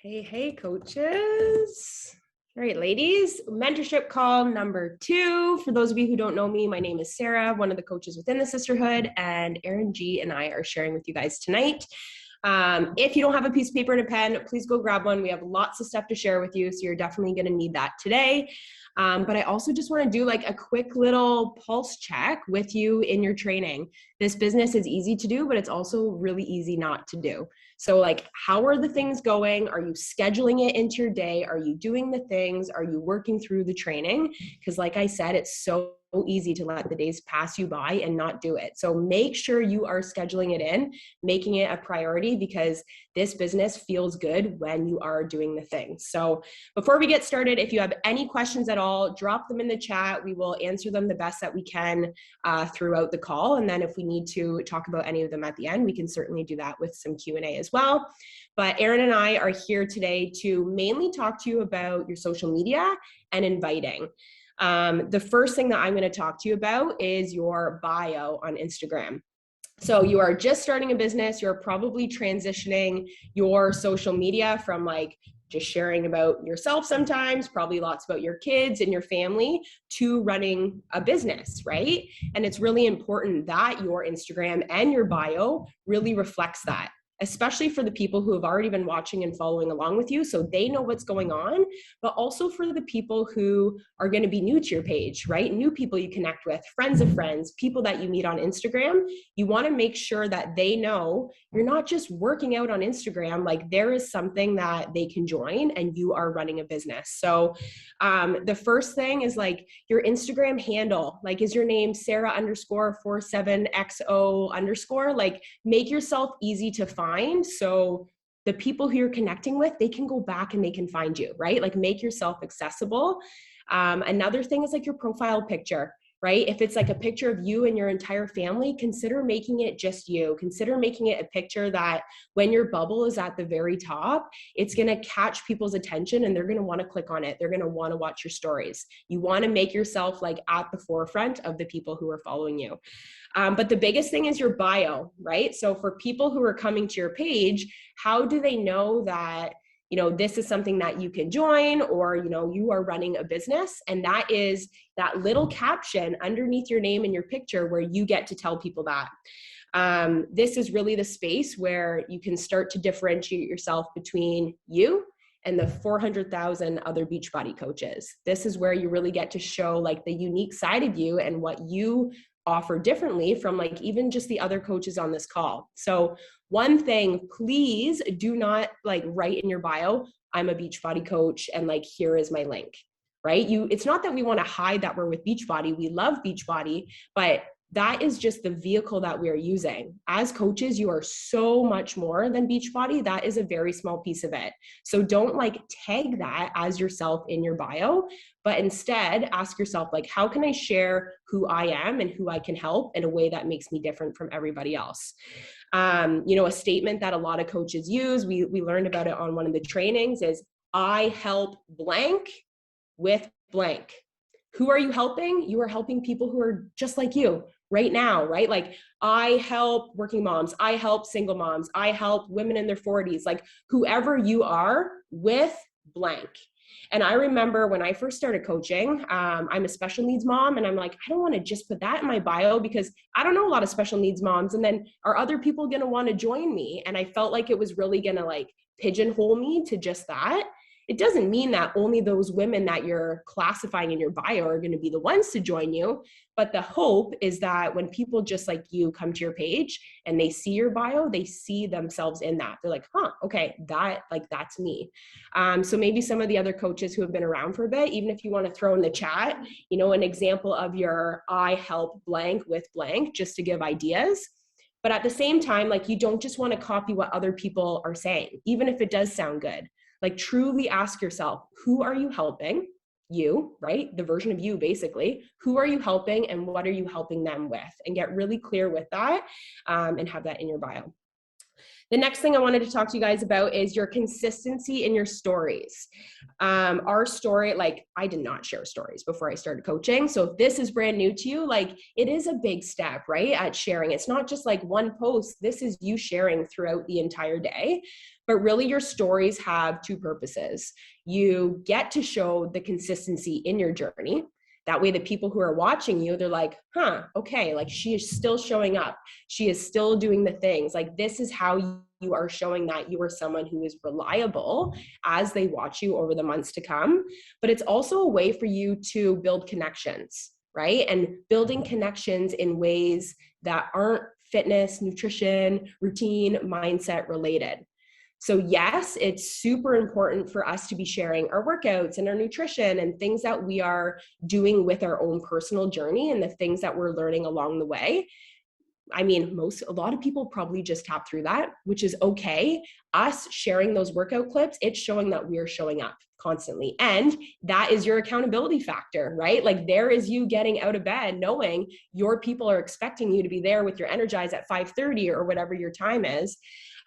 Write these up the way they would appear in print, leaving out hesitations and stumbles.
Hey, coaches. All right, ladies, mentorship call number 2. For those of you who don't know me, my name is Sarah, one of the coaches within the sisterhood, and Erin G and I are sharing with you guys tonight. If you don't have a piece of paper and a pen, please go grab one. We have lots of stuff to share with you, so you're definitely going to need that today. But I also just want to do like a quick little pulse check with you in your training. This business is easy to do, but it's also really easy not to do. So like, how are the things going? Are you scheduling it into your day? Are you doing the things? Are you working through the training? Because like I said, it's so easy to let the days pass you by and not do it. So make sure you are scheduling it in, making it a priority, because this business feels good when you are doing the things. So before we get started, if you have any questions at all, drop them in the chat. We will answer them the best that we can throughout the call. And then if we need to talk about any of them at the end, we can certainly do that with some Q&A as well. But Erin and I are here today to mainly talk to you about your social media and inviting. The first thing that I'm going to talk to you about is your bio on Instagram. So you are just starting a business. You're probably transitioning your social media from like just sharing about yourself sometimes, probably lots about your kids and your family, to running a business, right? And it's really important that your Instagram and your bio really reflects that, especially for the people who have already been watching and following along with you, so they know what's going on, but also for the people who are going to be new to your page, right? New people you connect with, friends of friends, people that you meet on Instagram. You want to make sure that they know you're not just working out on Instagram, like there is something that they can join and you are running a business. So the first thing is like your Instagram handle, like is your name Sarah_47XO_, like make yourself easy to find. So the people who you're connecting with, they can go back and they can find you, right? Like make yourself accessible. Another thing is like your profile picture, right? If it's like a picture of you and your entire family, consider making it just you. Consider making it a picture that when your bubble is at the very top, it's going to catch people's attention and they're going to want to click on it. They're going to want to watch your stories. You want to make yourself like at the forefront of the people who are following you. But the biggest thing is your bio, right? So for people who are coming to your page, how do they know that, you know, this is something that you can join, or, you know, you are running a business? And that is that little caption underneath your name and your picture where you get to tell people that. This is really the space where you can start to differentiate yourself between you and the 400,000 other Beachbody coaches. This is where you really get to show like the unique side of you and what you offer differently from like even just the other coaches on this call. So one thing, please do not like write in your bio, I'm a Beachbody coach and like here is my link, right? It's not that we want to hide that we're with Beachbody. We love Beachbody, but that is just the vehicle that we are using. As coaches, you are so much more than Beachbody. That is a very small piece of it. So don't like tag that as yourself in your bio, but instead ask yourself, like, how can I share who I am and who I can help in a way that makes me different from everybody else? You know, a statement that a lot of coaches use, we learned about it on one of the trainings, is I help blank with blank. Who are you helping? You are helping people who are just like you right now, right? Like I help working moms, I help single moms, I help women in their 40s, like whoever you are with blank. And I remember when I first started coaching, I'm a special needs mom, and I'm like, I don't want to just put that in my bio because I don't know a lot of special needs moms. And then are other people going to want to join me? And I felt like it was really going to like pigeonhole me to just that. It doesn't mean that only those women that you're classifying in your bio are going to be the ones to join you. But the hope is that when people just like you come to your page and they see your bio, they see themselves in that. They're like, huh, okay, that's me. So maybe some of the other coaches who have been around for a bit, even if you want to throw in the chat, you know, an example of your I help blank with blank, just to give ideas. But at the same time, like you don't just want to copy what other people are saying, even if it does sound good. Like truly ask yourself, who are you helping? You, right? The version of you, basically. Who are you helping and what are you helping them with? And get really clear with that and have that in your bio. The next thing I wanted to talk to you guys about is your consistency in your stories. Our story, like I did not share stories before I started coaching. So if this is brand new to you, like it is a big step, right? At sharing. It's not just like one post. This is you sharing throughout the entire day. But really your stories have two purposes. You get to show the consistency in your journey. That way the people who are watching you, they're like, huh, okay, like she is still showing up. She is still doing the things. Like this is how you are showing that you are someone who is reliable as they watch you over the months to come. But it's also a way for you to build connections, right? And building connections in ways that aren't fitness, nutrition, routine, mindset related. So yes, it's super important for us to be sharing our workouts and our nutrition and things that we are doing with our own personal journey and the things that we're learning along the way. I mean, a lot of people probably just tap through that, which is okay. Us sharing those workout clips, it's showing that we're showing up constantly. And that is your accountability factor, right? Like there is you getting out of bed, knowing your people are expecting you to be there with your Energize at 5:30 or whatever your time is.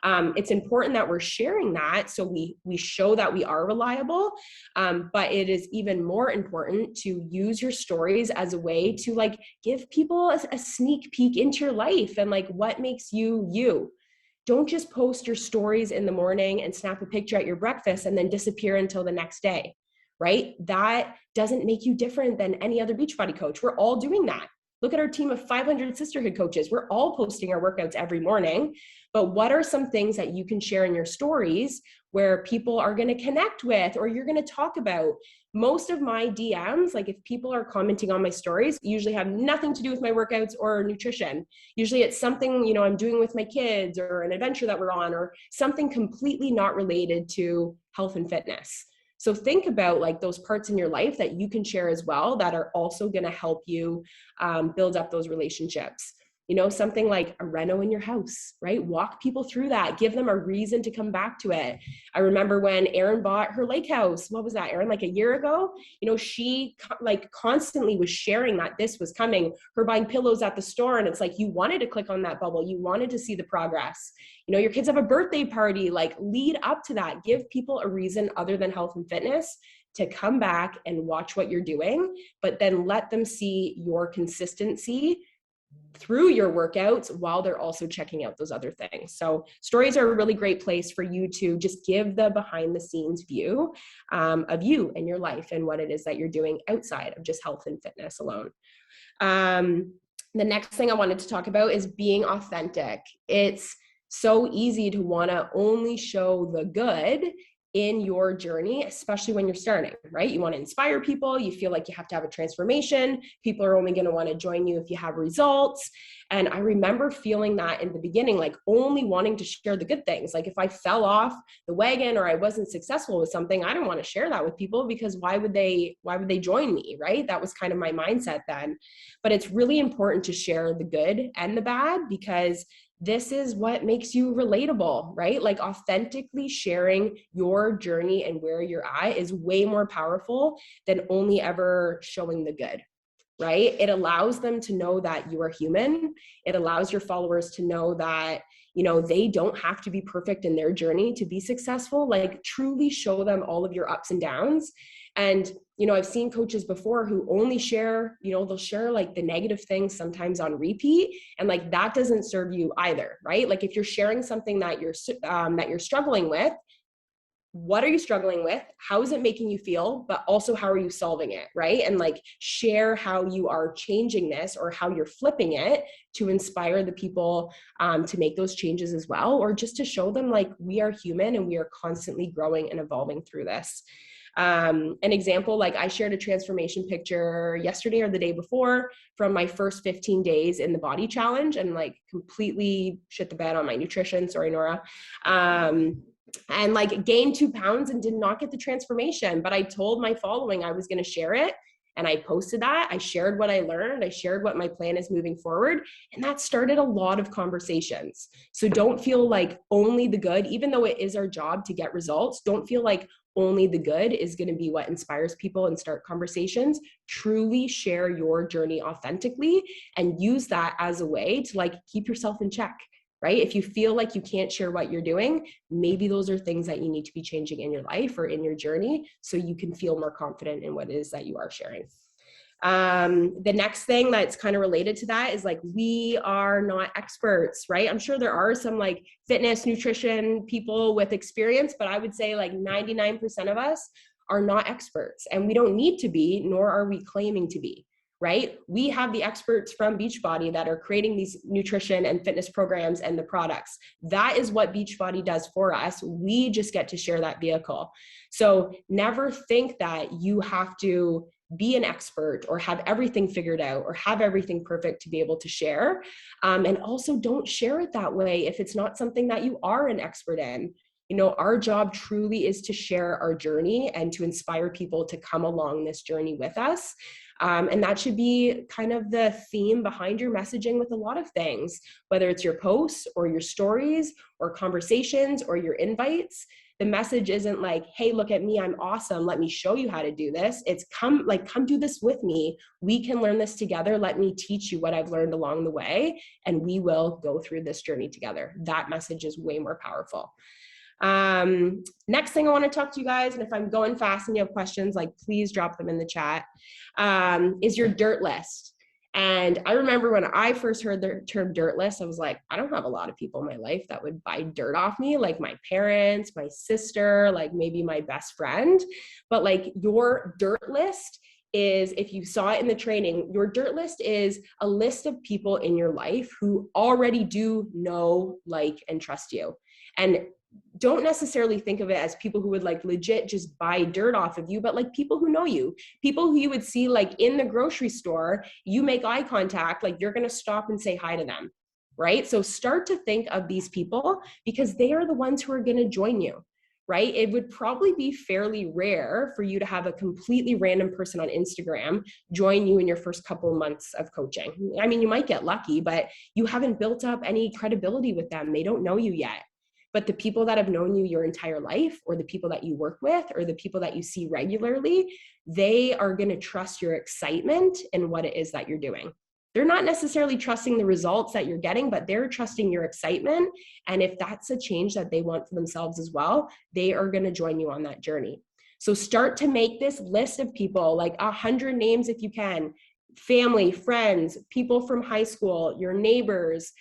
It's important that we're sharing that so we show that we are reliable, but it is even more important to use your stories as a way to like give people a sneak peek into your life and like what makes you you. Don't just post your stories in the morning and snap a picture at your breakfast and then disappear until the next day, right? That doesn't make you different than any other Beachbody coach. We're all doing that. Look at our team of 500 sisterhood coaches. We're all posting our workouts every morning. But what are some things that you can share in your stories where people are going to connect with or you're going to talk about? Most of my DMs, like if people are commenting on my stories, usually have nothing to do with my workouts or nutrition. Usually it's something, you know, I'm doing with my kids or an adventure that we're on or something completely not related to health and fitness. So think about like those parts in your life that you can share as well that are also going to help you build up those relationships. You know, something like a reno in your house, right? Walk people through that. Give them a reason to come back to it. I remember when Erin bought her lake house. What was that, Erin? Like a year ago? You know, she like constantly was sharing that this was coming. Her buying pillows at the store. And it's like, you wanted to click on that bubble. You wanted to see the progress. You know, your kids have a birthday party, like lead up to that. Give people a reason other than health and fitness to come back and watch what you're doing, but then let them see your consistency through your workouts while they're also checking out those other things. So stories are a really great place for you to just give the behind the scenes view of you and your life and what it is that you're doing outside of just health and fitness alone. The next thing I wanted to talk about is being authentic. It's so easy to want to only show the good in your journey, especially when you're starting, right? You want to inspire people. You feel like you have to have a transformation. People are only going to want to join you if you have results. And I remember feeling that in the beginning, like only wanting to share the good things. Like if I fell off the wagon or I wasn't successful with something, I didn't want to share that with people because why would they join me, right? That was kind of my mindset then. But it's really important to share the good and the bad because this is what makes you relatable, right? Like authentically sharing your journey and where you're at is way more powerful than only ever showing the good, right? It allows them to know that you are human. It allows your followers to know that, you know, they don't have to be perfect in their journey to be successful. Like truly show them all of your ups and downs. And, you know, I've seen coaches before who only share, you know, they'll share like the negative things sometimes on repeat. And like, that doesn't serve you either, right? Like if you're sharing something that you're struggling with, what are you struggling with? How is it making you feel? But also, how are you solving it, right? And like share how you are changing this or how you're flipping it to inspire the people to make those changes as well, or just to show them like we are human and we are constantly growing and evolving through this. An example, like I shared a transformation picture yesterday or the day before from my first 15 days in the body challenge and like completely shit the bed on my nutrition. Sorry, Nora. And like gained 2 pounds and did not get the transformation. But I told my following I was going to share it. And I posted that. I shared what I learned. I shared what my plan is moving forward. And that started a lot of conversations. So don't feel like only the good, even though it is our job to get results, don't feel like only the good is going to be what inspires people and start conversations. Truly share your journey authentically and use that as a way to like keep yourself in check. right? If you feel like you can't share what you're doing, maybe those are things that you need to be changing in your life or in your journey so you can feel more confident in what it is that you are sharing. The next thing that's kind of related to that is like, we are not experts, right? I'm sure there are some like fitness, nutrition people with experience, but I would say like 99% of us are not experts, and we don't need to be, nor are we claiming to be, right? We have the experts from Beachbody that are creating these nutrition and fitness programs and the products. That is what Beachbody does for us. We just get to share that vehicle. So never think that you have to be an expert or have everything figured out or have everything perfect to be able to share. And also don't share it that way if it's not something that you are an expert in. You know, our job truly is to share our journey and to inspire people to come along this journey with us. And that should be kind of the theme behind your messaging with a lot of things, whether it's your posts or your stories or conversations or your invites. The message isn't like, hey, look at me, I'm awesome, let me show you how to do this. It's come do this with me. We can learn this together. Let me teach you what I've learned along the way, and we will go through this journey together. That message is way more powerful. Next thing I want to talk to you guys, and if I'm going fast and you have questions, like please drop them in the chat, is your dirt list. And I remember when I first heard the term dirt list, I was like, I don't have a lot of people in my life that would buy dirt off me, like my parents, my sister, like maybe my best friend. But like your dirt list is, if you saw it in the training, your dirt list is a list of people in your life who already do know, like, and trust you. And don't necessarily think of it as people who would like legit just buy dirt off of you, but like people who know you, people who you would see like in the grocery store, you make eye contact, like you're going to stop and say hi to them, right? So start to think of these people because they are the ones who are going to join you, right? It would probably be fairly rare for you to have a completely random person on Instagram join you in your first couple of months of coaching. I mean, you might get lucky, but you haven't built up any credibility with them. They don't know you yet. But the people that have known you your entire life, or the people that you work with, or the people that you see regularly, they are going to trust your excitement in what it is that you're doing. They're not necessarily trusting the results that you're getting, but they're trusting your excitement. And if that's a change that they want for themselves as well, they are going to join you on that journey. So start to make this list of people, like 100 names if you can, family, friends, people from high school, your neighbors,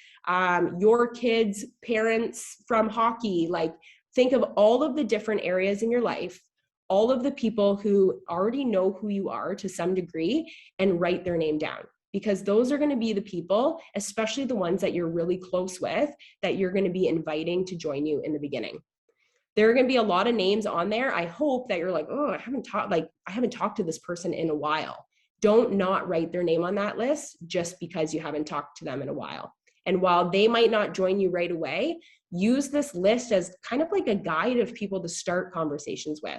your kids' parents from hockey. Like think of all of the different areas in your life, all of the people who already know who you are to some degree, and write their name down. Because those are going to be the people, especially the ones that you're really close with, that you're going to be inviting to join you in the beginning. There are going to be a lot of names on there. I hope that you're like, oh, I haven't talked to this person in a while. Don't not write their name on that list just because you haven't talked to them in a while. And while they might not join you right away, use this list as kind of like a guide of people to start conversations with.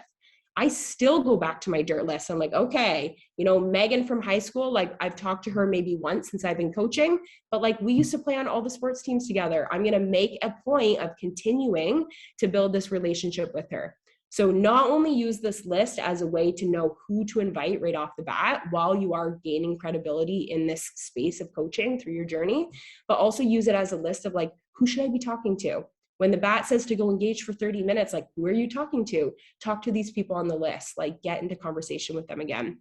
I still go back to my dirt list. I'm like, okay, you know, Megan from high school, like I've talked to her maybe once since I've been coaching, but like we used to play on all the sports teams together. I'm going to make a point of continuing to build this relationship with her. So not only use this list as a way to know who to invite right off the bat while you are gaining credibility in this space of coaching through your journey, but also use it as a list of like, who should I be talking to? When the bat says to go engage for 30 minutes, like, who are you talking to? Talk to these people on the list, like get into conversation with them again.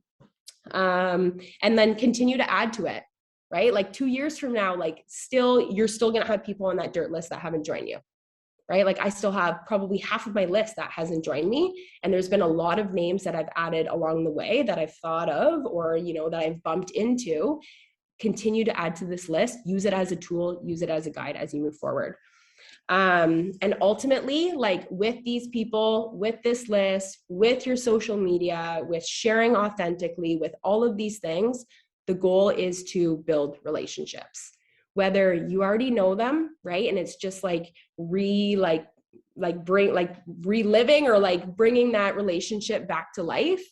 And then continue to add to it, right? Like 2 years from now, like you're still going to have people on that dirt list that haven't joined you. Right? Like I still have probably half of my list that hasn't joined me. And there's been a lot of names that I've added along the way that I've thought of, or, you know, that I've bumped into. Continue to add to this list, use it as a tool, use it as a guide as you move forward. And ultimately, like with these people, with this list, with your social media, with sharing authentically, with all of these things, the goal is to build relationships. Whether you already know them, right? And it's just like reliving or like bringing that relationship back to life.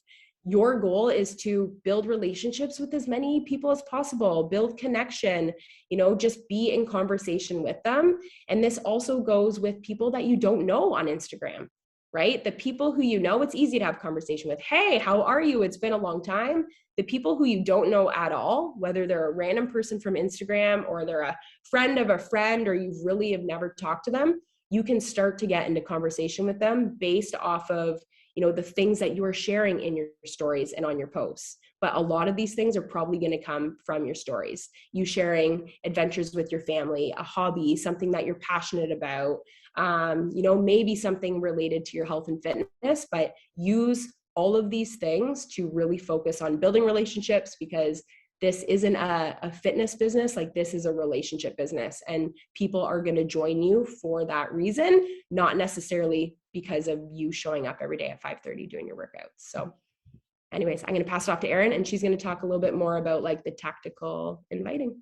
Your goal is to build relationships with as many people as possible, build connection, you know, just be in conversation with them. And this also goes with people that you don't know on Instagram, right? The people who you know, it's easy to have conversation with. Hey, how are you? It's been a long time. The people who you don't know at all, whether they're a random person from Instagram or they're a friend of a friend, or you really have never talked to them, you can start to get into conversation with them based off of, you know, the things that you are sharing in your stories and on your posts. But a lot of these things are probably going to come from your stories. You sharing adventures with your family, a hobby, something that you're passionate about, you know, maybe something related to your health and fitness, but use all of these things to really focus on building relationships, because this isn't a fitness business. Like, this is a relationship business, and people are going to join you for that reason, not necessarily because of you showing up every day at 5:30 doing your workouts. So anyways, I'm going to pass it off to Erin, and she's going to talk a little bit more about like the tactical inviting.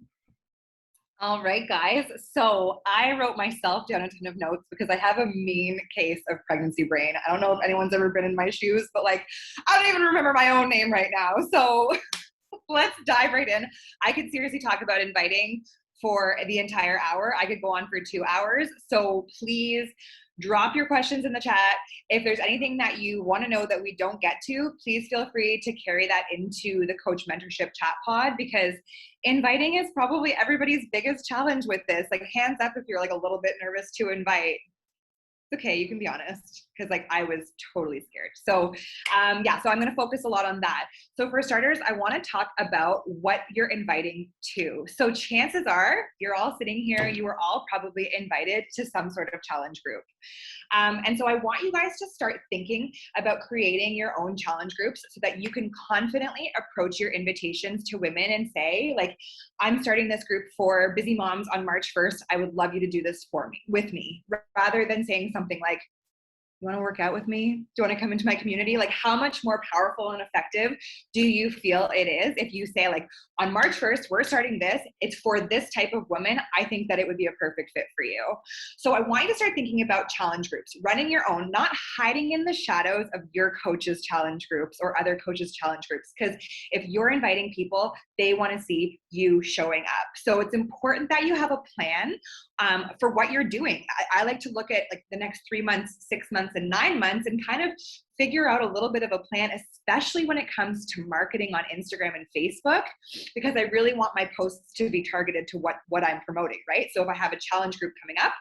All right, guys. So I wrote myself down a ton of notes because I have a mean case of pregnancy brain. I don't know if anyone's ever been in my shoes, but like, I don't even remember my own name right now. So let's dive right in. I could seriously talk about inviting for the entire hour. I could go on for 2 hours. So please drop your questions in the chat. If there's anything that you want to know that we don't get to, please feel free to carry that into the Coach Mentorship Chat Pod, because inviting is probably everybody's biggest challenge with this. Like, hands up if you're like a little bit nervous to invite. Okay, you can be honest, because like I was totally scared. So yeah, so I'm going to focus a lot on that. So for starters, I want to talk about what you're inviting to. So chances are you're all sitting here, you were all probably invited to some sort of challenge group. And so I want you guys to start thinking about creating your own challenge groups so that you can confidently approach your invitations to women and say, like, I'm starting this group for busy moms on March 1st. I would love you to do this with me, rather than saying something like, you want to work out with me? Do you want to come into my community? Like, how much more powerful and effective do you feel it is if you say, like, on March 1st, we're starting this. It's for this type of woman. I think that it would be a perfect fit for you. So I want you to start thinking about challenge groups, running your own, not hiding in the shadows of your coach's challenge groups or other coaches' challenge groups. Because if you're inviting people, they want to see you showing up. So it's important that you have a plan for what you're doing. I like to look at like the next 3 months, 6 months, and 9 months and kind of figure out a little bit of a plan, especially when it comes to marketing on Instagram and Facebook, because I really want my posts to be targeted to what I'm promoting, right? So if I have a challenge group coming up,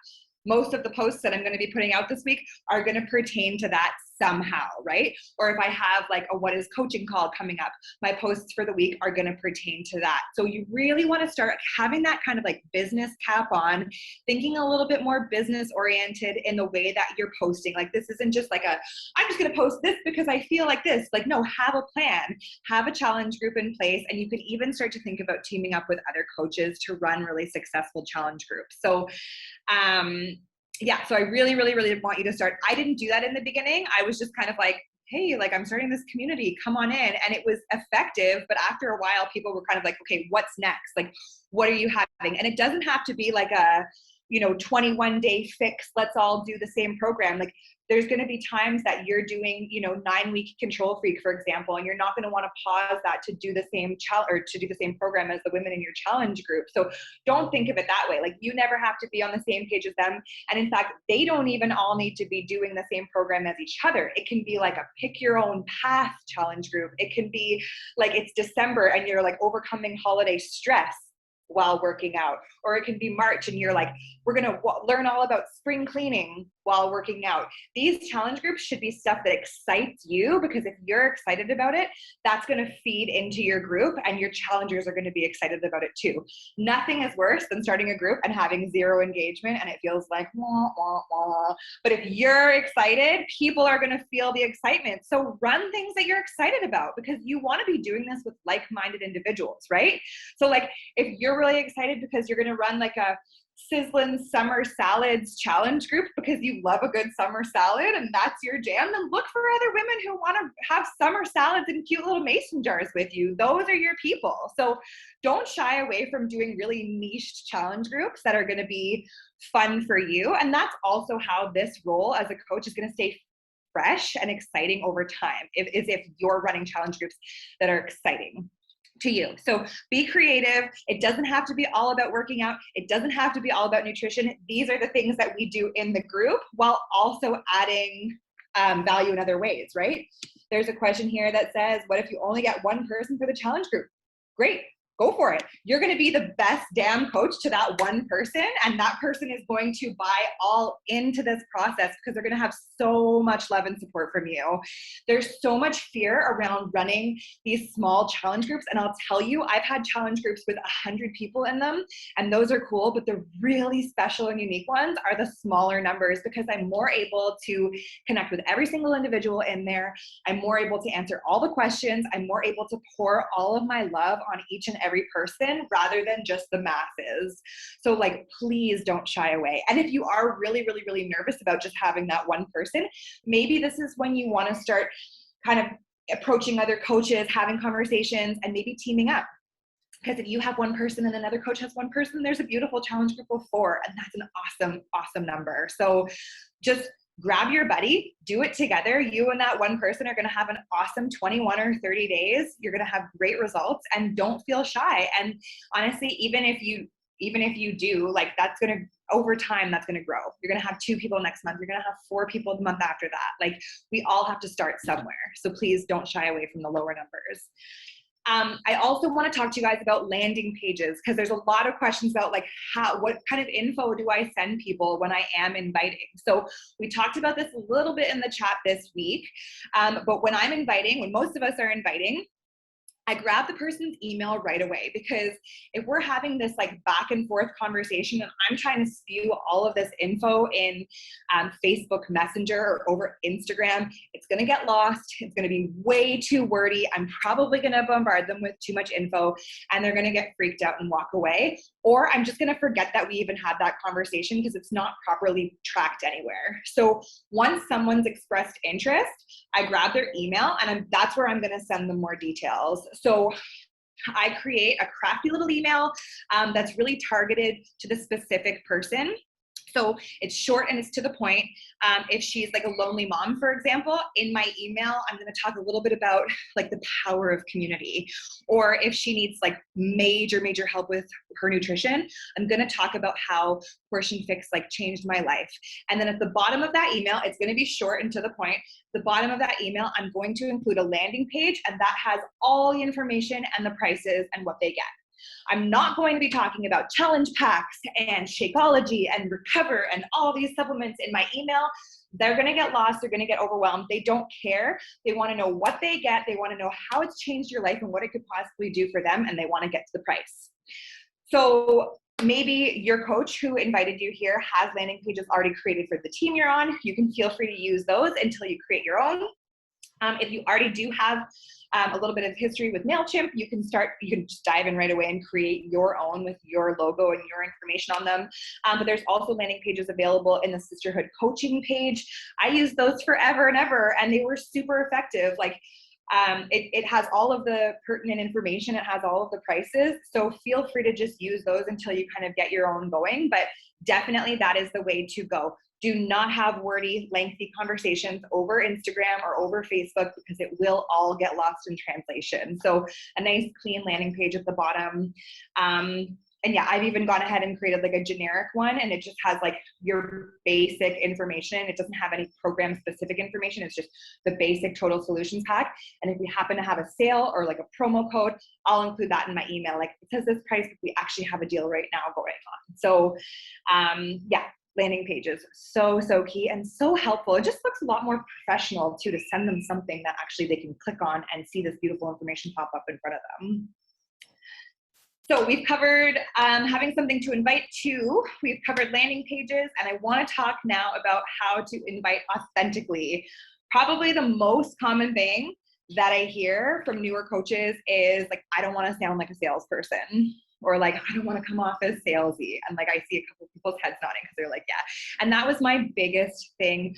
most of the posts that I'm going to be putting out this week are going to pertain to that somehow, right? Or if I have like a what is coaching call coming up, my posts for the week are going to pertain to that. So you really want to start having that kind of like business cap on, thinking a little bit more business oriented in the way that you're posting. Like, this isn't just like I'm just going to post this because I feel like this. Like, no, have a plan, have a challenge group in place, and you can even start to think about teaming up with other coaches to run really successful challenge groups. So yeah, so I really, really, really want you to start. I didn't do that in the beginning. I was just kind of like, hey, like, I'm starting this community, come on in. And it was effective. But after a while, people were kind of like, okay, what's next? Like, what are you having? And it doesn't have to be like a, 21-day fix, let's all do the same program. Like, there's going to be times that you're doing, 9-week control freak, for example, and you're not going to want to pause that to do the same to do the same program as the women in your challenge group. So don't think of it that way. Like, you never have to be on the same page as them. And in fact, they don't even all need to be doing the same program as each other. It can be like a pick your own path challenge group. It can be like it's December and you're like overcoming holiday stress while working out, or it can be March and you're like, we're going to learn all about spring cleaning while working out. These challenge groups should be stuff that excites you, because if you're excited about it, that's going to feed into your group and your challengers are going to be excited about it too. Nothing is worse than starting a group and having zero engagement and it feels like wah, wah, wah. But if you're excited, people are going to feel the excitement. So run things that you're excited about, because you want to be doing this with like-minded individuals, right? So like, if you're really excited because you're going to run like a sizzling summer salads challenge group because you love a good summer salad and that's your jam, then look for other women who want to have summer salads in cute little mason jars with you. Those are your people. So don't shy away from doing really niche challenge groups that are going to be fun for you. And that's also how this role as a coach is going to stay fresh and exciting over time, if you're running challenge groups that are exciting to you. So be creative. It doesn't have to be all about working out. It doesn't have to be all about nutrition. These are the things that we do in the group while also adding value in other ways, right? There's a question here that says, what if you only get one person for the challenge group? Great. Go for it. You're going to be the best damn coach to that one person, and that person is going to buy all into this process because they're going to have so much love and support from you. There's so much fear around running these small challenge groups, and I'll tell you, I've had challenge groups with 100 people in them, and those are cool, but the really special and unique ones are the smaller numbers because I'm more able to connect with every single individual in there. I'm more able to answer all the questions. I'm more able to pour all of my love on each and every person rather than just the masses. So like, please don't shy away. And if you are really, really, really nervous about just having that one person, maybe this is when you want to start kind of approaching other coaches, having conversations, and maybe teaming up. Because if you have one person and another coach has one person, there's a beautiful challenge group of 4, and that's an awesome, awesome number. So just grab your buddy, do it together. You and that one person are going to have an awesome 21 or 30 days. You're going to have great results, and don't feel shy. And honestly, even if you do, like, that's going to, over time, that's going to grow. You're going to have 2 people next month. You're going to have 4 people the month after that. Like, we all have to start somewhere. So please don't shy away from the lower numbers. I also want to talk to you guys about landing pages, because there's a lot of questions about like what kind of info do I send people when I am inviting. So we talked about this a little bit in the chat this week, but when I'm inviting, when most of us are inviting, I grab the person's email right away, because if we're having this like back and forth conversation and I'm trying to spew all of this info in Facebook Messenger or over Instagram, it's going to get lost. It's going to be way too wordy. I'm probably going to bombard them with too much info, and they're going to get freaked out and walk away. Or I'm just going to forget that we even had that conversation because it's not properly tracked anywhere. So once someone's expressed interest, I grab their email, and that's where I'm going to send them more details. So I create a crafty little email that's really targeted to the specific person. So it's short and it's to the point. If she's like a lonely mom, for example, in my email, I'm going to talk a little bit about like the power of community. Or if she needs like major help with her nutrition, I'm going to talk about how Portion Fix like changed my life. And then at the bottom of that email, it's going to be short and to the point. The bottom of that email, I'm going to include a landing page, and that has all the information and the prices and what they get. I'm not going to be talking about challenge packs and Shakeology and Recover and all these supplements in my email. They're going to get lost. They're going to get overwhelmed. They don't care. They want to know what they get. They want to know how it's changed your life and what it could possibly do for them, and they want to get to the price. So maybe your coach who invited you here has landing pages already created for the team you're on. You can feel free to use those until you create your own. If you already do have a little bit of history with MailChimp, you can just dive in right away and create your own with your logo and your information on them. But there's also landing pages available in the Sisterhood coaching page. I used those forever and ever, and they were super effective. Like, it has all of the pertinent information. It has all of the prices. So feel free to just use those until you kind of get your own going. But definitely that is the way to go. Do not have wordy, lengthy conversations over Instagram or over Facebook, because it will all get lost in translation. So a nice clean landing page at the bottom. And yeah, I've even gone ahead and created like a generic one, and it just has like your basic information. It doesn't have any program specific information. It's just the basic total solutions pack. And if we happen to have a sale or like a promo code, I'll include that in my email. Like, it says this price, but we actually have a deal right now going on. So yeah, landing pages, so key and so helpful. It just looks a lot more professional too, to send them something that actually they can click on and see this beautiful information pop up in front of them. So we've covered having something to invite to, we've covered landing pages, and I want to talk now about how to invite authentically. Probably the most common thing that I hear from newer coaches is like, I don't want to sound like a salesperson, or like, I don't want to come off as salesy. And like, I see a couple of people's heads nodding because they're like, yeah. And that was my biggest thing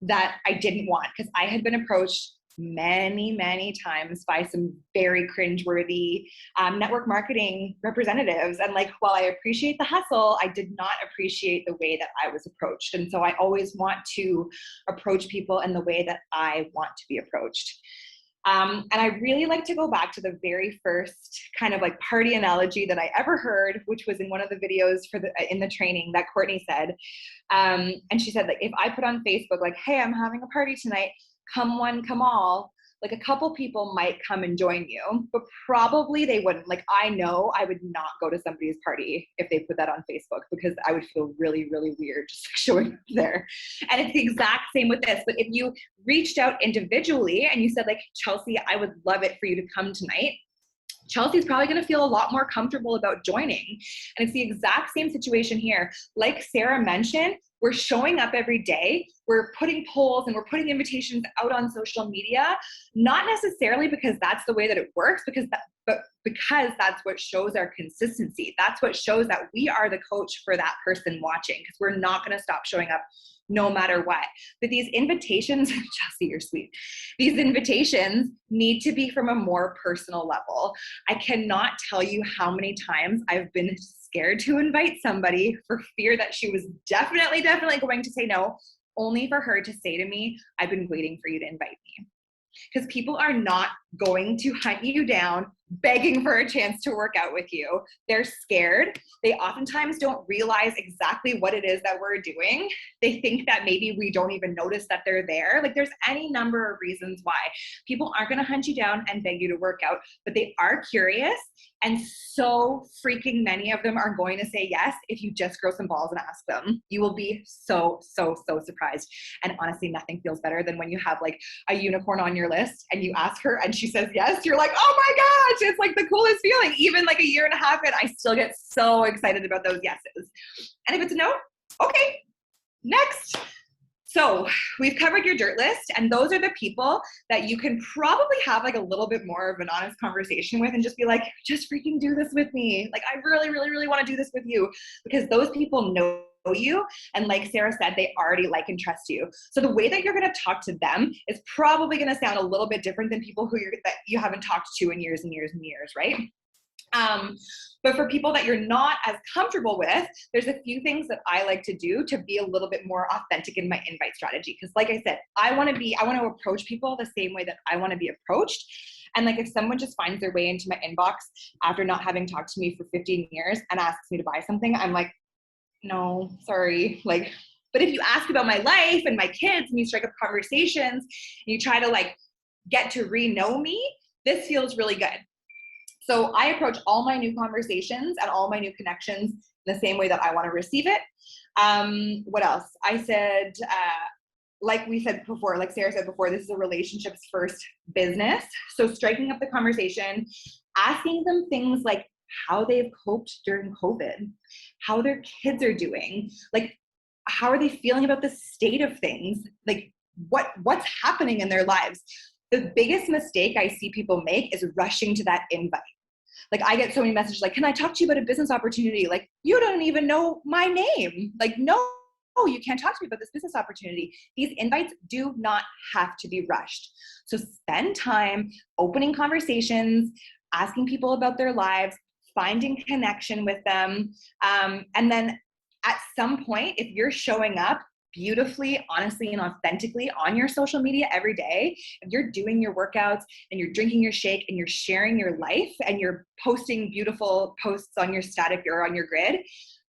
that I didn't want, because I had been approached many times by some very cringeworthy network marketing representatives. And like, while I appreciate the hustle, I did not appreciate the way that I was approached. And so I always want to approach people in the way that I want to be approached. And I really like to go back to the very first kind of like party analogy that I ever heard, which was in one of the videos in the training that Courtney said. And she said, like, if I put on Facebook, like, hey, I'm having a party tonight, come one, come all, like a couple people might come and join you, but probably they wouldn't. Like, I know I would not go to somebody's party if they put that on Facebook, because I would feel really, really weird just showing up there. And it's the exact same with this. But if you reached out individually and you said, like, Chelsea, I would love it for you to come tonight, Chelsea's probably going to feel a lot more comfortable about joining. And it's the exact same situation here. Like Sarah mentioned, we're showing up every day. We're putting polls and we're putting invitations out on social media, not necessarily because that's the way that it works, but because that's what shows our consistency. That's what shows that we are the coach for that person watching, because we're not going to stop showing up no matter what. But these invitations, Chelsea, you're sweet. These invitations need to be from a more personal level. I cannot tell you how many times I've been scared to invite somebody for fear that she was definitely going to say no, only for her to say to me, I've been waiting for you to invite me. Because people are not going to hunt you down begging for a chance to work out with you. They're scared. They oftentimes don't realize exactly what it is that we're doing. They think that maybe we don't even notice that they're there. Like, there's any number of reasons why people aren't going to hunt you down and beg you to work out, but they are curious. And so freaking many of them are going to say yes if you just grow some balls and ask them. You will be so surprised. And honestly, nothing feels better than when you have like a unicorn on your list and you ask her and she says yes. You're like, oh my gosh, it's like the coolest feeling. Even like a year and a half in, I still get so excited about those yeses. And if it's a no, okay, next. So we've covered your dirt list, and those are the people that you can probably have like a little bit more of an honest conversation with and just be like, just freaking do this with me. Like, I really want to do this with you, because those people know you. And like Sarah said, they already like and trust you. So the way that you're going to talk to them is probably going to sound a little bit different than people that you haven't talked to in years and years and years, right? But for people that you're not as comfortable with, there's a few things that I like to do to be a little bit more authentic in my invite strategy. Because like I said, I want to approach people the same way that I want to be approached. And like, if someone just finds their way into my inbox after not having talked to me for 15 years and asks me to buy something, I'm like, no, sorry. Like, but if you ask about my life and my kids and you strike up conversations and you try to like get to re-know me, this feels really good. So I approach all my new conversations and all my new connections the same way that I want to receive it. What else? I said, like we said before, like Sarah said before, this is a relationships first business. So striking up the conversation, asking them things like how they've coped during COVID, how their kids are doing, like how are they feeling about the state of things, like what's happening in their lives. The biggest mistake I see people make is rushing to that invite. Like, I get so many messages like, can I talk to you about a business opportunity? Like, you don't even know my name. Like, no, you can't talk to me about this business opportunity. These invites do not have to be rushed. So spend time opening conversations, asking people about their lives, finding connection with them. And then at some point, if you're showing up beautifully, honestly, and authentically on your social media every day, if you're doing your workouts and you're drinking your shake and you're sharing your life and you're posting beautiful posts on your static or on your grid,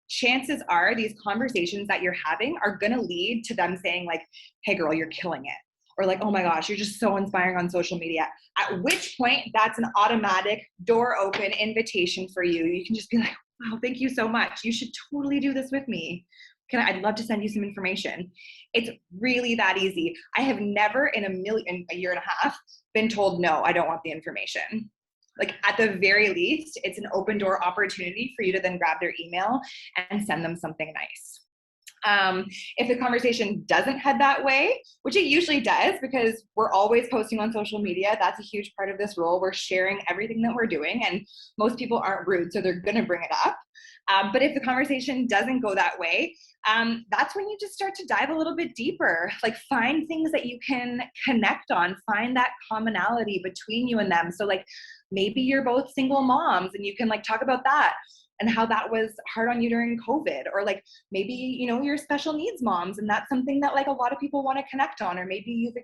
chances are these conversations that you're having are going to lead to them saying like, hey girl, you're killing it. Or like, oh my gosh, you're just so inspiring on social media. At which point that's an automatic door open invitation for you. You can just be like, wow, thank you so much. You should totally do this with me. I'd love to send you some information. It's really that easy. I have never in a year and a half been told, no, I don't want the information. Like, at the very least, it's an open door opportunity for you to then grab their email and send them something nice. If the conversation doesn't head that way, which it usually does because we're always posting on social media, that's a huge part of this role. We're sharing everything that we're doing, and most people aren't rude, so they're going to bring it up. But if the conversation doesn't go that way, that's when you just start to dive a little bit deeper. Like, find things that you can connect on, find that commonality between you and them. So like, maybe you're both single moms and you can like talk about that and how that was hard on you during COVID. Or like, maybe, you know, you're special needs moms and that's something that like a lot of people want to connect on. Or maybe you've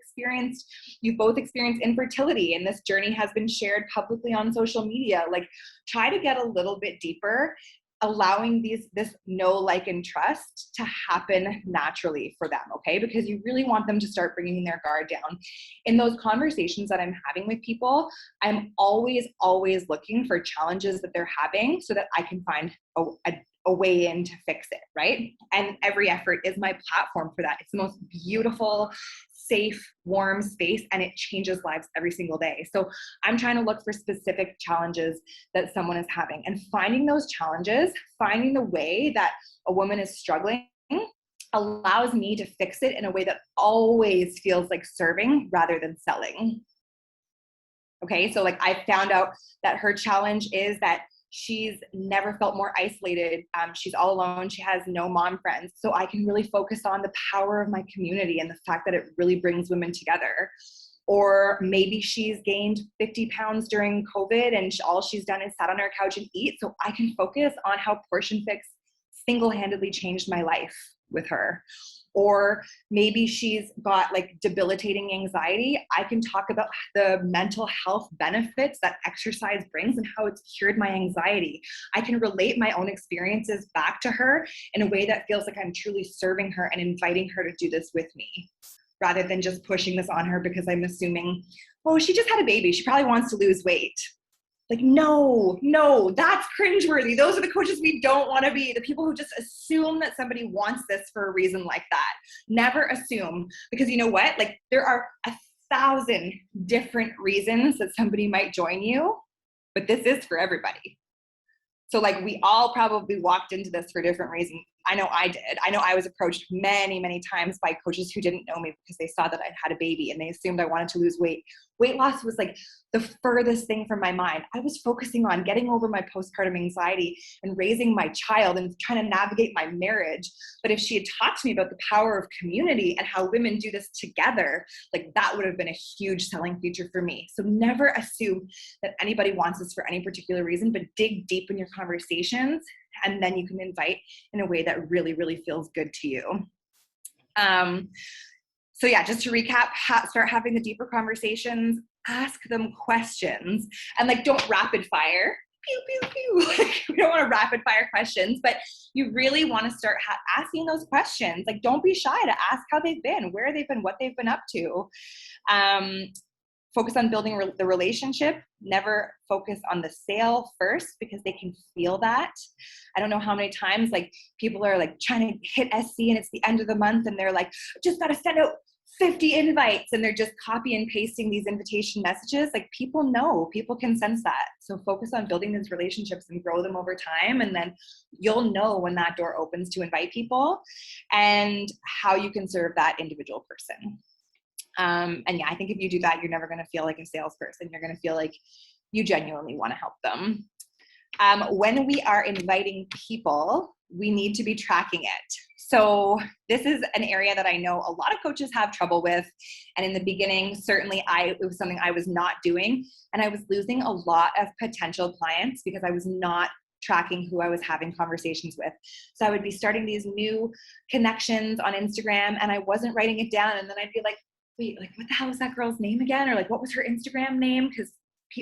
both experienced infertility and this journey has been shared publicly on social media. Like, try to get a little bit deeper allowing this know, like, and trust to happen naturally for them, okay? Because you really want them to start bringing their guard down. In those conversations that I'm having with people, I'm always looking for challenges that they're having so that I can find a way in to fix it, right? And every effort is my platform for that. It's the most beautiful, safe, warm space, and it changes lives every single day. So I'm trying to look for specific challenges that someone is having, and finding those challenges, finding the way that a woman is struggling allows me to fix it in a way that always feels like serving rather than selling. Okay, so like I found out that her challenge is that she's never felt more isolated. She's all alone. She has no mom friends. So I can really focus on the power of my community and the fact that it really brings women together. Or maybe she's gained 50 pounds during COVID and all she's done is sat on her couch and eat. So I can focus on how Portion Fix single-handedly changed my life with her. Or maybe she's got like debilitating anxiety. I can talk about the mental health benefits that exercise brings and how it's cured my anxiety. I can relate my own experiences back to her in a way that feels like I'm truly serving her and inviting her to do this with me, rather than just pushing this on her because I'm assuming, well, she just had a baby, she probably wants to lose weight. Like, no, that's cringeworthy. Those are the coaches we don't want to be. The people who just assume that somebody wants this for a reason like that. Never assume, because you know what? Like, there are 1,000 different reasons that somebody might join you, but this is for everybody. So like, we all probably walked into this for different reasons. I know I did. I know I was approached many, many times by coaches who didn't know me because they saw that I'd had a baby and they assumed I wanted to lose weight. Weight loss was like the furthest thing from my mind. I was focusing on getting over my postpartum anxiety and raising my child and trying to navigate my marriage. But if she had talked to me about the power of community and how women do this together, like that would have been a huge selling feature for me. So never assume that anybody wants this for any particular reason, but dig deep in your conversations, and then you can invite in a way that really, really feels good to you. So yeah, just to recap, start having the deeper conversations, ask them questions, and like, don't rapid fire. Pew, pew, pew. We don't want to rapid fire questions, but you really want to start asking those questions. Like, don't be shy to ask how they've been, where they've been, what they've been up to. Focus on building the relationship. Never focus on the sale first, because they can feel that. I don't know how many times like people are like trying to hit SC and it's the end of the month and they're like, just got to send out 50 invites, and they're just copy and pasting these invitation messages. Like, people know, people can sense that. So focus on building these relationships and grow them over time. And then you'll know when that door opens to invite people and how you can serve that individual person. And yeah, I think if you do that, you're never going to feel like a salesperson. You're going to feel like you genuinely want to help them. When we are inviting people, we need to be tracking it. So this is an area that I know a lot of coaches have trouble with. And in the beginning, certainly it was something I was not doing. And I was losing a lot of potential clients because I was not tracking who I was having conversations with. So I would be starting these new connections on Instagram and I wasn't writing it down. And then I'd be like, wait, like, what the hell was that girl's name again? Or like, what was her Instagram name? Because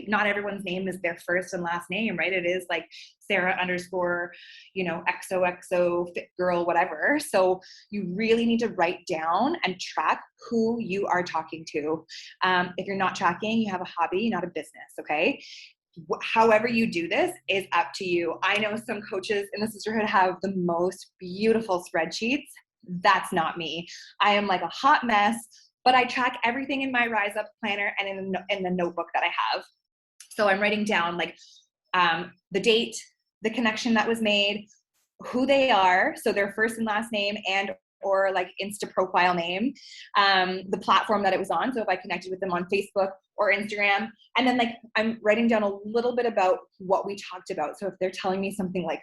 not everyone's name is their first and last name, right? It is like Sarah _ XOXO fit girl, whatever. So you really need to write down and track who you are talking to. If you're not tracking, you have a hobby, not a business, okay? However you do this is up to you. I know some coaches in the sisterhood have the most beautiful spreadsheets. That's not me. I am like a hot mess, but I track everything in my Rise Up planner and in the notebook that I have. So I'm writing down like the date, the connection that was made, who they are, so their first and last name and or like Insta profile name, the platform that it was on. So if I connected with them on Facebook or Instagram, and then like I'm writing down a little bit about what we talked about. So if they're telling me something like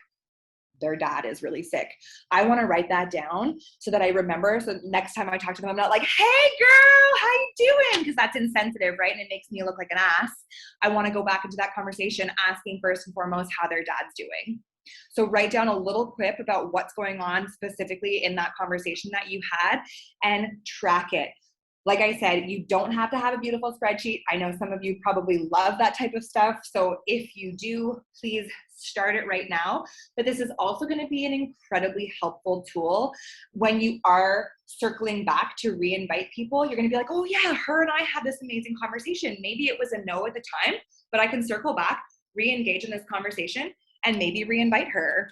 their dad is really sick, I want to write that down so that I remember. So next time I talk to them, I'm not like, hey girl, how you doing? Because that's insensitive, right? And it makes me look like an ass. I want to go back into that conversation asking first and foremost how their dad's doing. So write down a little quip about what's going on specifically in that conversation that you had and track it. Like I said, you don't have to have a beautiful spreadsheet. I know some of you probably love that type of stuff. So if you do, please start it right now. But this is also going to be an incredibly helpful tool when you are circling back to re-invite people. You're going to be like, oh yeah, her and I had this amazing conversation. Maybe it was a no at the time, but I can circle back, re-engage in this conversation, and maybe re-invite her,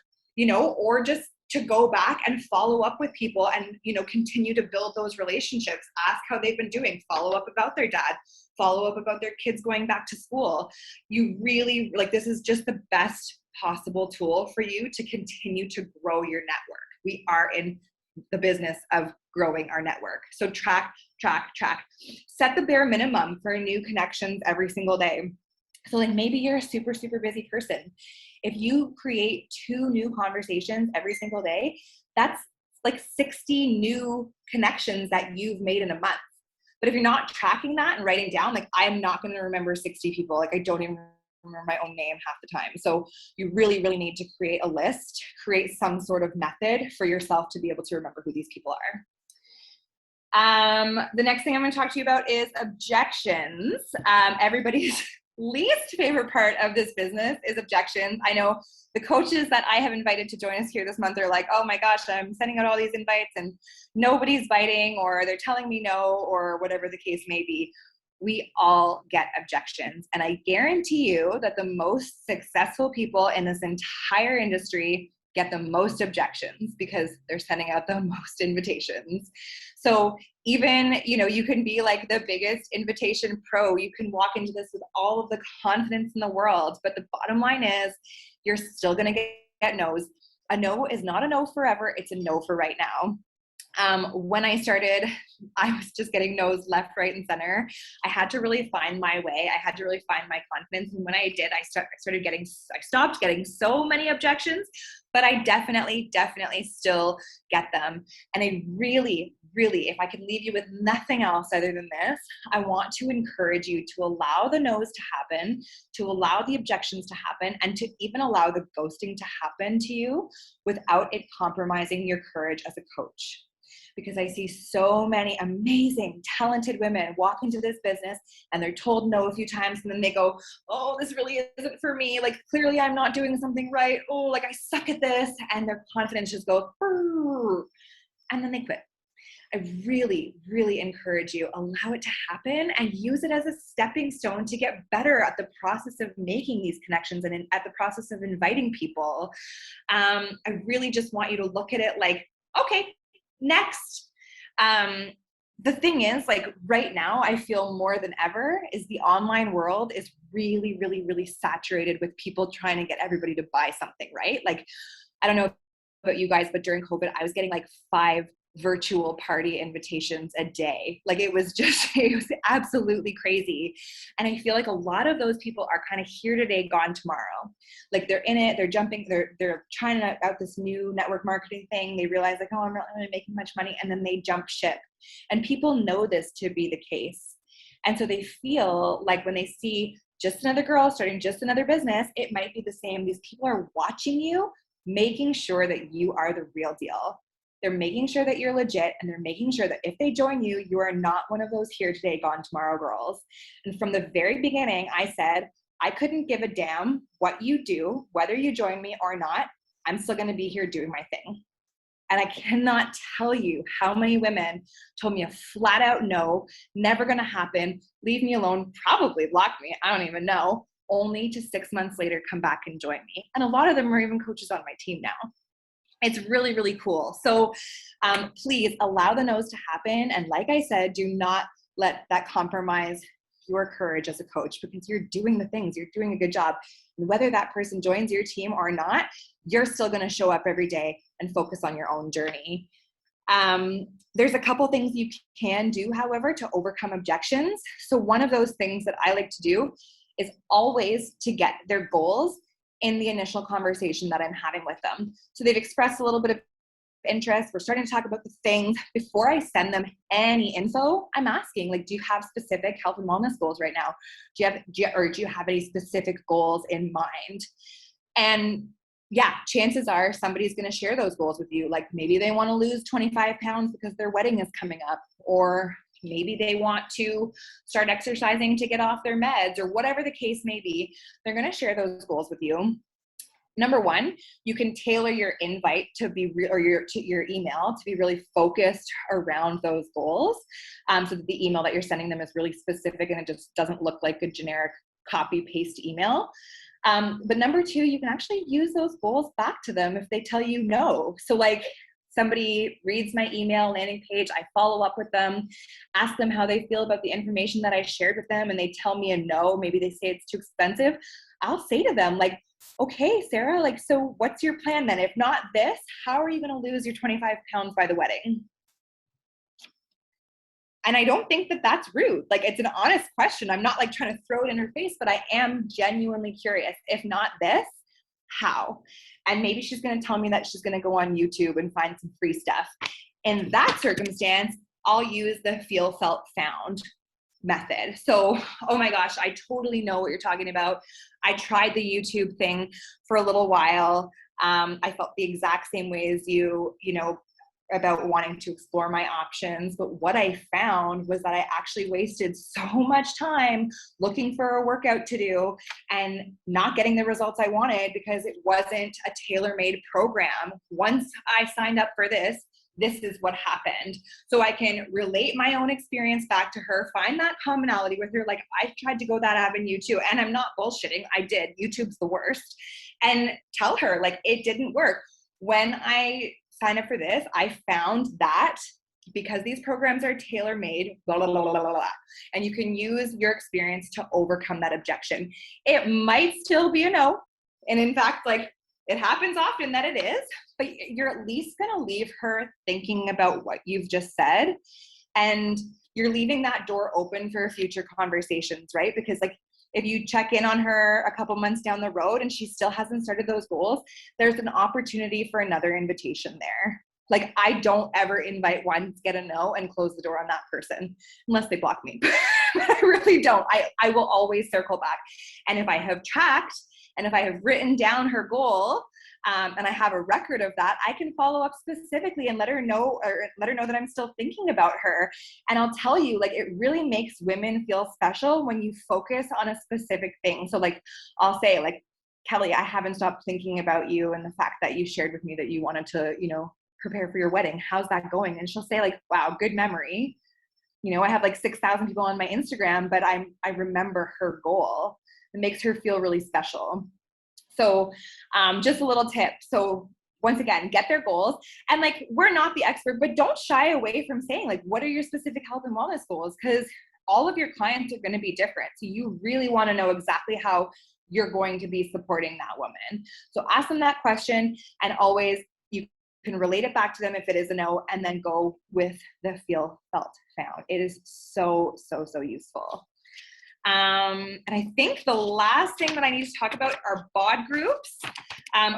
or just to go back and follow up with people and, continue to build those relationships, ask how they've been doing, follow up about their dad, follow up about their kids going back to school. You really, this is just the best possible tool for you to continue to grow your network. We are in the business of growing our network. So track. Set the bare minimum for new connections every single day. So maybe you're a super, super busy person. If you create 2 new conversations every single day, that's 60 new connections that you've made in a month. But if you're not tracking that and writing down, I'm not going to remember 60 people. I don't even remember my own name half the time. So you really, really need to create a list, create some sort of method for yourself to be able to remember who these people are. The next thing I'm going to talk to you about is objections. Everybody's least favorite part of this business is objections. I know the coaches that I have invited to join us here this month are like, oh my gosh, I'm sending out all these invites and nobody's biting, or they're telling me no, or whatever the case may be. We all get objections. And I guarantee you that the most successful people in this entire industry get the most objections because they're sending out the most invitations. So even, you can be the biggest invitation pro. You can walk into this with all of the confidence in the world, but the bottom line is you're still going to get no's. A no is not a no forever. It's a no for right now. When I started, I was just getting no's left, right, and center. I had to really find my way. I had to really find my confidence. And when I did, I stopped getting so many objections, but I definitely still get them. And I really, if I could leave you with nothing else other than this, I want to encourage you to allow the no's to happen, to allow the objections to happen, and to even allow the ghosting to happen to you without it compromising your courage as a coach. Because I see so many amazing, talented women walk into this business and they're told no a few times, and then they go, oh, this really isn't for me. Clearly I'm not doing something right. Oh, I suck at this. And their confidence just goes, and then they quit. I really, really encourage you, allow it to happen and use it as a stepping stone to get better at the process of making these connections and at the process of inviting people. I really just want you to look at it okay, next. The thing is, right now, I feel more than ever is the online world is really, really, really saturated with people trying to get everybody to buy something, right? I don't know about you guys, but during COVID, I was getting 5 virtual party invitations a day. It was absolutely crazy. And I feel a lot of those people are kind of here today, gone tomorrow. They're in it, they're jumping, they're trying out this new network marketing thing. They realize oh, I'm not really making much money. And then they jump ship. And people know this to be the case. And so they feel when they see just another girl starting just another business, it might be the same. These people are watching you, making sure that you are the real deal. They're making sure that you're legit, and they're making sure that if they join you, you are not one of those here today, gone tomorrow girls. And from the very beginning, I said, I couldn't give a damn what you do, whether you join me or not. I'm still going to be here doing my thing. And I cannot tell you how many women told me a flat out no, never going to happen, leave me alone, probably block me, I don't even know, only to 6 months later come back and join me. And a lot of them are even coaches on my team now. It's really, really cool. So please allow the no's to happen. And like I said, do not let that compromise your courage as a coach, because you're doing the things, you're doing a good job. And whether that person joins your team or not, you're still going to show up every day and focus on your own journey. There's a couple things you can do, however, to overcome objections. So one of those things that I like to do is always to get their goals in the initial conversation that I'm having with them. So they've expressed a little bit of interest. We're starting to talk about the things. Before I send them any info, I'm asking, do you have specific health and wellness goals right now? Do you have any specific goals in mind? And yeah, chances are somebody's going to share those goals with you. Maybe they want to lose 25 pounds because their wedding is coming up, or Maybe they want to start exercising to get off their meds, or whatever the case may be. They're going to share those goals with you. Number one, you can tailor your invite to be or your email to be really focused around those goals, so that the email that you're sending them is really specific and it just doesn't look like a generic copy paste email. But number two, you can actually use those goals back to them if they tell you no. So like, somebody reads my email landing page, I follow up with them, ask them how they feel about the information that I shared with them, and they tell me a no. Maybe they say it's too expensive. I'll say to them, like, okay, Sarah, like, so what's your plan then? If not this, how are you going to lose your 25 pounds by the wedding? And I don't think that that's rude. Like, it's an honest question. I'm not like trying to throw it in her face, but I am genuinely curious. If not this, how? And maybe she's going to tell me that she's going to go on YouTube and find some free stuff. In that circumstance, I'll use the feel, felt, found method. So, oh my gosh, I totally know what you're talking about. I tried the YouTube thing for a little while. I felt the exact same way as you know, about wanting to explore my options. But what I found was that I actually wasted so much time looking for a workout to do and not getting the results I wanted because it wasn't a tailor-made program. Once I signed up for this is what happened. So I can relate my own experience back to her, find that commonality with her. Like, I tried to go that avenue too, and I'm not bullshitting. I did. YouTube's the worst. And tell her, like, it didn't work. When I signed up for this, I found that because these programs are tailor-made, blah, blah, blah, blah, blah, blah, and you can use your experience to overcome that objection. It might still be a no. And in fact, like, it happens often that it is, but you're at least going to leave her thinking about what you've just said. And you're leaving that door open for future conversations, right? Because like, if you check in on her a couple months down the road and she still hasn't started those goals, there's an opportunity for another invitation there. Like, I don't ever invite one to get a no and close the door on that person unless they block me. I really don't. I will always circle back. And if I have tracked and if I have written down her goal, and I have a record of that, I can follow up specifically and let her know that I'm still thinking about her. And I'll tell you, like, it really makes women feel special when you focus on a specific thing. So like, I'll say, like, Kelly, I haven't stopped thinking about you and the fact that you shared with me that you wanted to, you know, prepare for your wedding. How's that going? And she'll say, like, wow, good memory. You know, I have like 6,000 people on my Instagram, but I remember her goal. It makes her feel really special. So just a little tip. So once again, get their goals. And like, we're not the expert, but don't shy away from saying, like, what are your specific health and wellness goals? Because all of your clients are going to be different. So you really want to know exactly how you're going to be supporting that woman. So ask them that question, and always you can relate it back to them if it is a no, and then go with the feel, felt, found. It is so, so, so useful. And I think the last thing that I need to talk about are bod groups.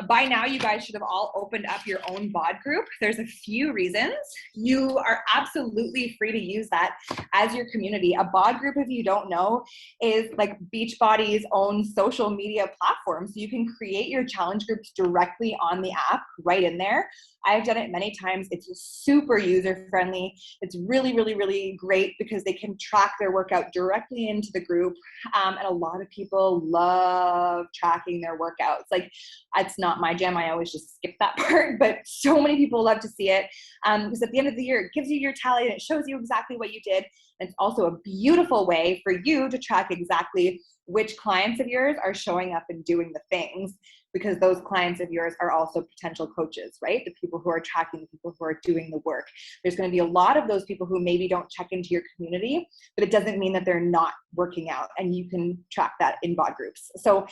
By now, you guys should have all opened up your own bod group. There's a few reasons. You are absolutely free to use that as your community. A bod group, if you don't know, is like Beachbody's own social media platform. So you can create your challenge groups directly on the app right in there. I've done it many times. It's super user-friendly. It's really, really, really great because they can track their workout directly into the group. And a lot of people love tracking their workouts. Like, it's not my jam. I always just skip that part, but so many people love to see it because at the end of the year, it gives you your tally and it shows you exactly what you did. And it's also a beautiful way for you to track exactly which clients of yours are showing up and doing the things, because those clients of yours are also potential coaches, right? The people who are tracking, the people who are doing the work. There's going to be a lot of those people who maybe don't check into your community, but it doesn't mean that they're not working out, and you can track that in bod groups. So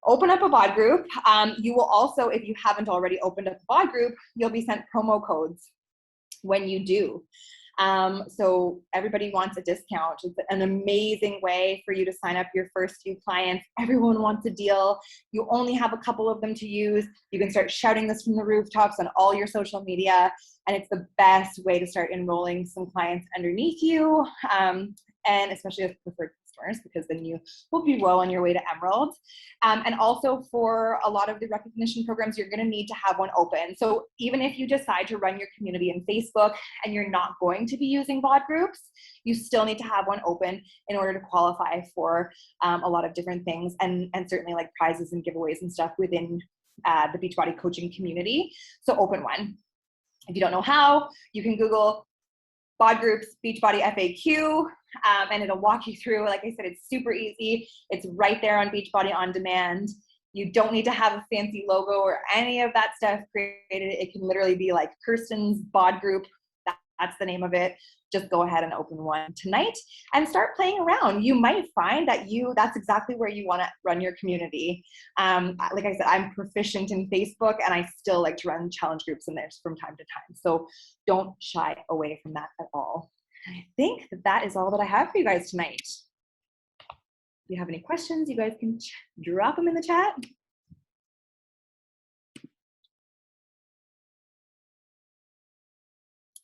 open up a bod group. You will also, if you haven't already opened up a bod group, you'll be sent promo codes when you do. So everybody wants a discount. It's an amazing way for you to sign up your first few clients. Everyone wants a deal. You only have a couple of them to use. You can start shouting this from the rooftops on all your social media. And it's the best way to start enrolling some clients underneath you. And especially as preferred customer. customers, because then you will be well on your way to Emerald. And also for a lot of the recognition programs, you're going to need to have one open. So even if you decide to run your community in Facebook and you're not going to be using VOD groups, you still need to have one open in order to qualify for a lot of different things, and certainly like prizes and giveaways and stuff within the Beachbody coaching community. So open one. If you don't know how, you can Google VOD groups, Beachbody FAQ, and it'll walk you through. Like I said, it's super easy. It's right there on Beachbody On Demand. You don't need to have a fancy logo or any of that stuff created. It can literally be like Kirsten's VOD group. That's the name of it. Just go ahead and open one tonight and start playing around. You might find that that's exactly where you want to run your community. Like I said, I'm proficient in Facebook, and I still like to run challenge groups in there from time to time. So don't shy away from that at all. I think that is all that I have for you guys tonight. If you have any questions, you guys can drop them in the chat.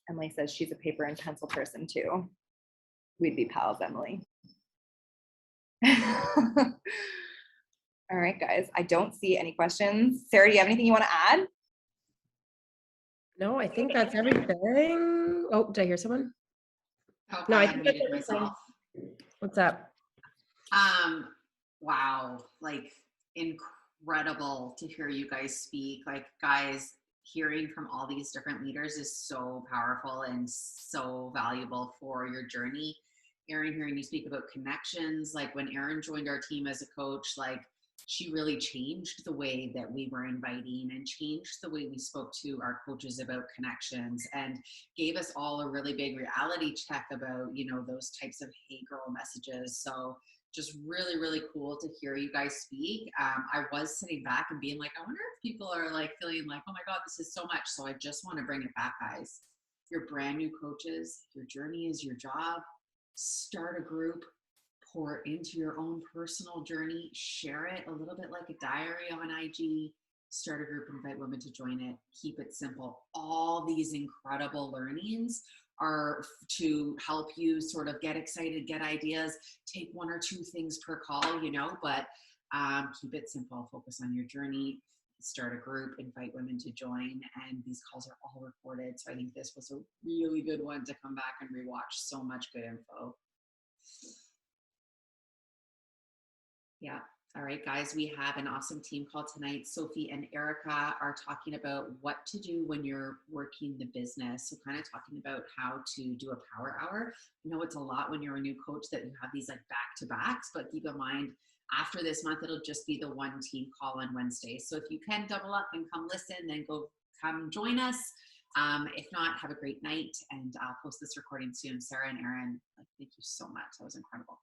Emily says she's a paper and pencil person too. We'd be pals, Emily. All right, guys. I don't see any questions. Sarah, do you have anything you want to add? No, I think that's everything. Oh, did I hear someone? Oh, No, I think that's unmuted everything. myself. What's up? Wow, like incredible to hear you guys speak. Like, guys, hearing from all these different leaders is so powerful and so valuable for your journey. Erin, hearing you speak about connections, like when Erin joined our team as a coach, like she really changed the way that we were inviting and changed the way we spoke to our coaches about connections, and gave us all a really big reality check about, you know, those types of hey girl messages. So just really, really cool to hear you guys speak. I was sitting back and being like, I wonder if people are like feeling like, oh my God, this is so much. So I just want to bring it back, guys. You're brand new coaches. Your journey is your job. Start a group, pour into your own personal journey, share it a little bit like a diary on IG, start a group, invite women to join it, keep it simple. All these incredible learnings are to help you sort of get excited, get ideas, take one or two things per call, you know, but keep it simple, focus on your journey, start a group, invite women to join, and these calls are all recorded. So I think this was a really good one to come back and rewatch. So much good info. Yeah. All right, guys, we have an awesome team call tonight. Sophie and Erica are talking about what to do when you're working the business. So kind of talking about how to do a power hour. You know, it's a lot when you're a new coach that you have these like back-to-backs, but keep in mind, after this month, it'll just be the one team call on Wednesday. So if you can double up and come listen, then come join us. If not, have a great night, and I'll post this recording soon. Sarah and Erin, thank you so much. That was incredible.